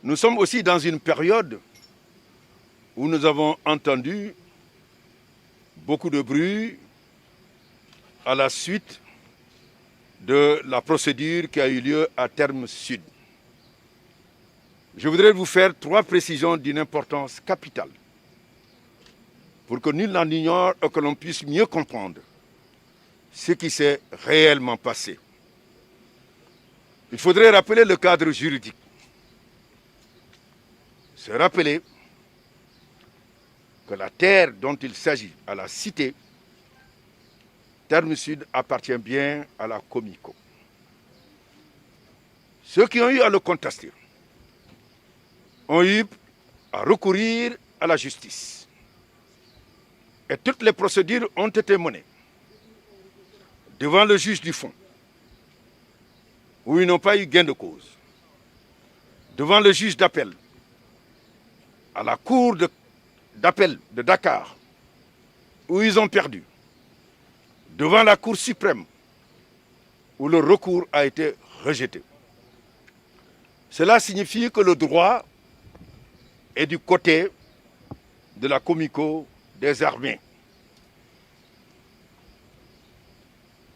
Nous sommes aussi dans une période où nous avons entendu beaucoup de bruit à la suite de la procédure qui a eu lieu à Terme Sud. Je voudrais vous faire 3 précisions d'une importance capitale pour que nul n'en ignore et que l'on puisse mieux comprendre ce qui s'est réellement passé. Il faudrait rappeler le cadre juridique. Se rappeler que la terre dont il s'agit à la cité, Terme Sud, appartient bien à la Comico. Ceux qui ont eu à le contester ont eu à recourir à la justice. Et toutes les procédures ont été menées devant le juge du fond, où ils n'ont pas eu gain de cause, devant le juge d'appel, à la cour d'appel de Dakar, où ils ont perdu, devant la Cour suprême, où le recours a été rejeté. Cela signifie que le droit est du côté de la Comico des armées.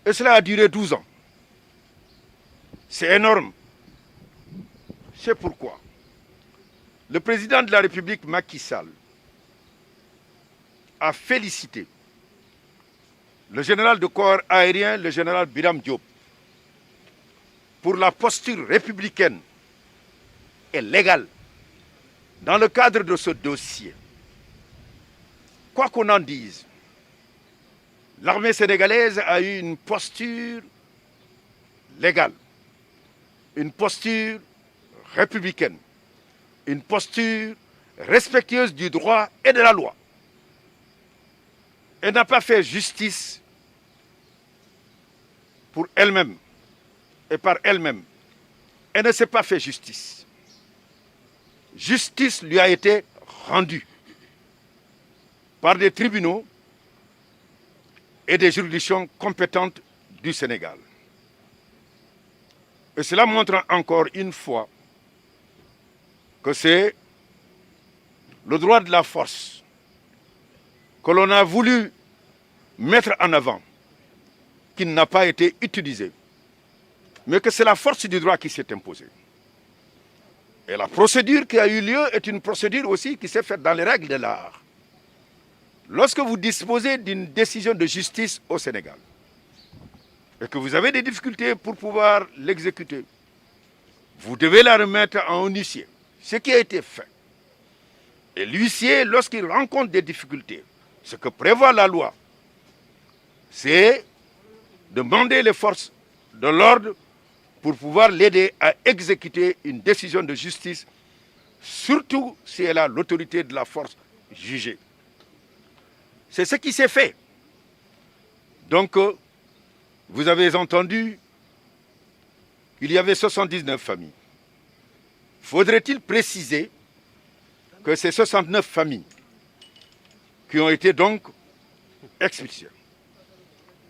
Et cela a duré 12 ans. C'est énorme. C'est pourquoi le président de la République, Macky Sall, a félicité le général de corps aérien, le général Biram Diop, pour la posture républicaine et légale dans le cadre de ce dossier. Quoi qu'on en dise, l'armée sénégalaise a eu une posture légale, une posture républicaine, une posture respectueuse du droit et de la loi. Elle n'a pas fait justice pour elle-même et par elle-même. Elle ne s'est pas fait justice. Justice lui a été rendue par des tribunaux et des juridictions compétentes du Sénégal. Et cela montre encore une fois que c'est le droit de la force que l'on a voulu mettre en avant, qui n'a pas été utilisé, mais que c'est la force du droit qui s'est imposée. Et la procédure qui a eu lieu est une procédure aussi qui s'est faite dans les règles de l'art. Lorsque vous disposez d'une décision de justice au Sénégal et que vous avez des difficultés pour pouvoir l'exécuter, vous devez la remettre à un huissier, ce qui a été fait. Et l'huissier, lorsqu'il rencontre des difficultés, ce que prévoit la loi, c'est de demander les forces de l'ordre pour pouvoir l'aider à exécuter une décision de justice, surtout si elle a l'autorité de la force jugée. C'est ce qui s'est fait. Donc, vous avez entendu qu'il y avait 79 familles. Faudrait-il préciser que ces 69 familles qui ont été donc expulsées.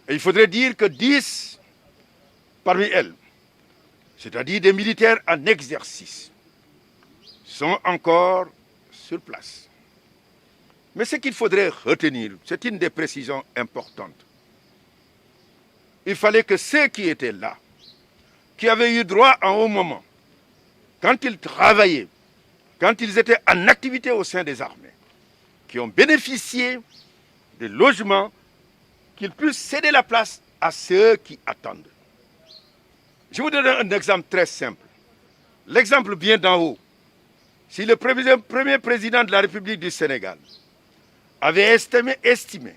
Et il faudrait dire que 10 parmi elles, c'est-à-dire des militaires en exercice, sont encore sur place. Mais ce qu'il faudrait retenir, c'est une des précisions importantes. Il fallait que ceux qui étaient là, qui avaient eu droit en haut moment, quand ils travaillaient, quand ils étaient en activité au sein des armées, qui ont bénéficié des logements, qu'ils puissent céder la place à ceux qui attendent. Je vous donne un exemple très simple. L'exemple vient d'en haut. Si le premier président de la République du Sénégal avait estimé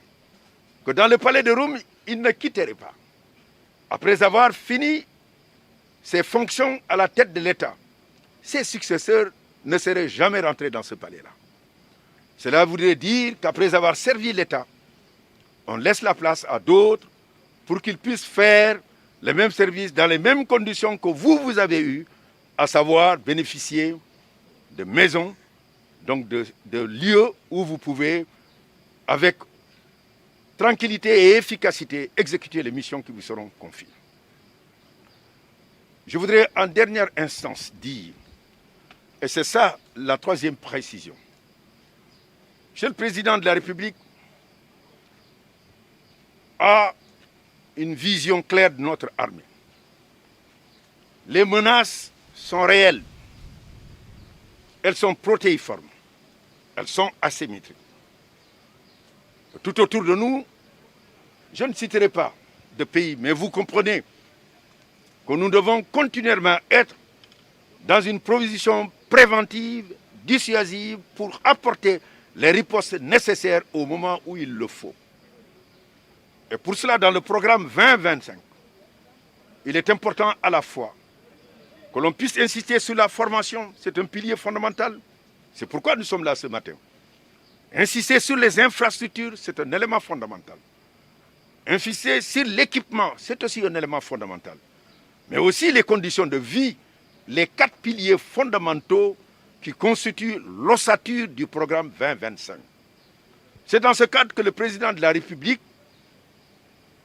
que dans le palais de Roume, il ne quitterait pas, après avoir fini ses fonctions à la tête de l'État, ses successeurs ne seraient jamais rentrés dans ce palais-là. Cela voudrait dire qu'après avoir servi l'État, on laisse la place à d'autres pour qu'ils puissent faire les mêmes services dans les mêmes conditions que vous avez eues, à savoir bénéficier de maisons, donc de lieux où vous pouvez, avec tranquillité et efficacité, exécuter les missions qui vous seront confiées. Je voudrais en dernière instance dire Et c'est ça la troisième précision. Monsieur le Président de la République a une vision claire de notre armée. Les menaces sont réelles. Elles sont protéiformes. Elles sont asymétriques. Tout autour de nous, je ne citerai pas de pays, mais vous comprenez que nous devons continuellement être dans une position préventive, dissuasive, pour apporter les ripostes nécessaires au moment où il le faut. Et pour cela, dans le programme 2025, il est important à la fois que l'on puisse insister sur la formation, c'est un pilier fondamental. C'est pourquoi nous sommes là ce matin. Insister sur les infrastructures, c'est un élément fondamental. Insister sur l'équipement, c'est aussi un élément fondamental. Mais aussi les conditions de vie, les 4 piliers fondamentaux qui constituent l'ossature du programme 2025. C'est dans ce cadre que le président de la République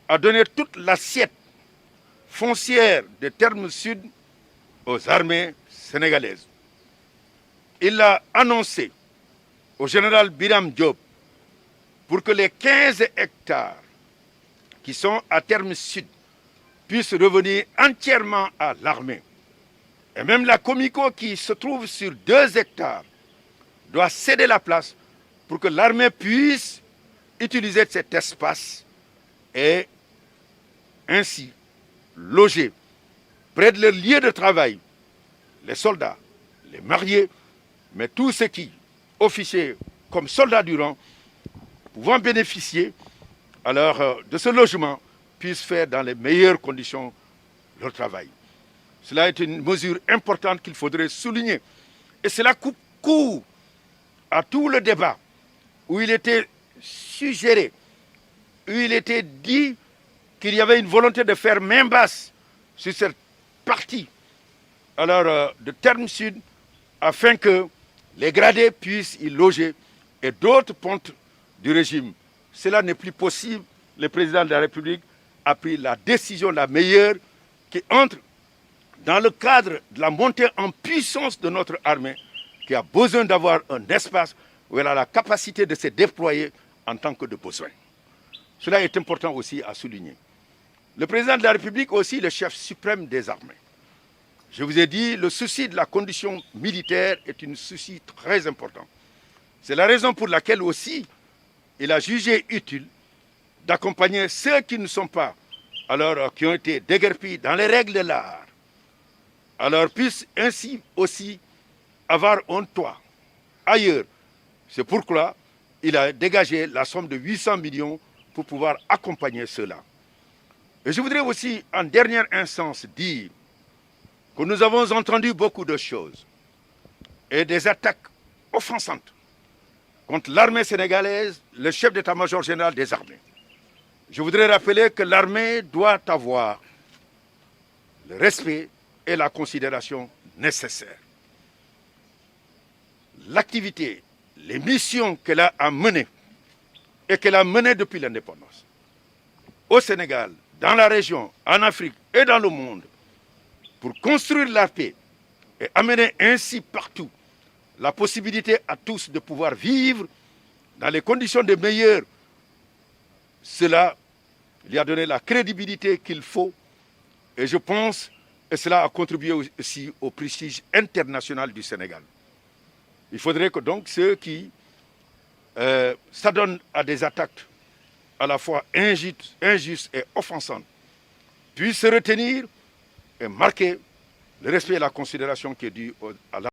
a donné toute l'assiette foncière de Terme Sud aux armées sénégalaises. Il a annoncé au général Biram Diop pour que les 15 hectares qui sont à Terme Sud puissent revenir entièrement à l'armée. Et même la Comico qui se trouve sur 2 hectares doit céder la place pour que l'armée puisse utiliser cet espace et ainsi loger près de leur lieu de travail les soldats, les mariés, mais tous ceux qui, officiers comme soldats du rang, pouvant bénéficier alors, de ce logement, puissent faire dans les meilleures conditions leur travail. Cela est une mesure importante qu'il faudrait souligner. Et cela coupe court à tout le débat où il était suggéré, où il était dit qu'il y avait une volonté de faire main basse sur cette partie alors, de Terme Sud afin que les gradés puissent y loger et d'autres pontes du régime. Cela n'est plus possible. Le président de la République a pris la décision la meilleure qui entre dans le cadre de la montée en puissance de notre armée qui a besoin d'avoir un espace où elle a la capacité de se déployer en tant que de besoin. Cela est important aussi à souligner. Le président de la République est aussi le chef suprême des armées. Je vous ai dit, le souci de la condition militaire est un souci très important. C'est la raison pour laquelle aussi il a jugé utile d'accompagner ceux qui ne sont pas, alors qui ont été déguerpis dans les règles de l'art, alors puissent ainsi aussi avoir un toit ailleurs. C'est pourquoi il a dégagé la somme de 800 millions pour pouvoir accompagner ceux-là. Et je voudrais aussi, en dernière instance, dire que nous avons entendu beaucoup de choses et des attaques offensantes contre l'armée sénégalaise, le chef d'état-major général des armées. Je voudrais rappeler que l'armée doit avoir le respect et la considération nécessaires. L'activité, les missions qu'elle a à mener et qu'elle a menées depuis l'indépendance au Sénégal, dans la région, en Afrique et dans le monde, pour construire la paix et amener ainsi partout la possibilité à tous de pouvoir vivre dans les conditions de meilleures, cela lui a donné la crédibilité qu'il faut et je pense que cela a contribué aussi au prestige international du Sénégal. Il faudrait que donc ceux qui s'adonnent à des attaques à la fois injustes et offensantes puissent se retenir et marquer le respect et la considération qui est due à la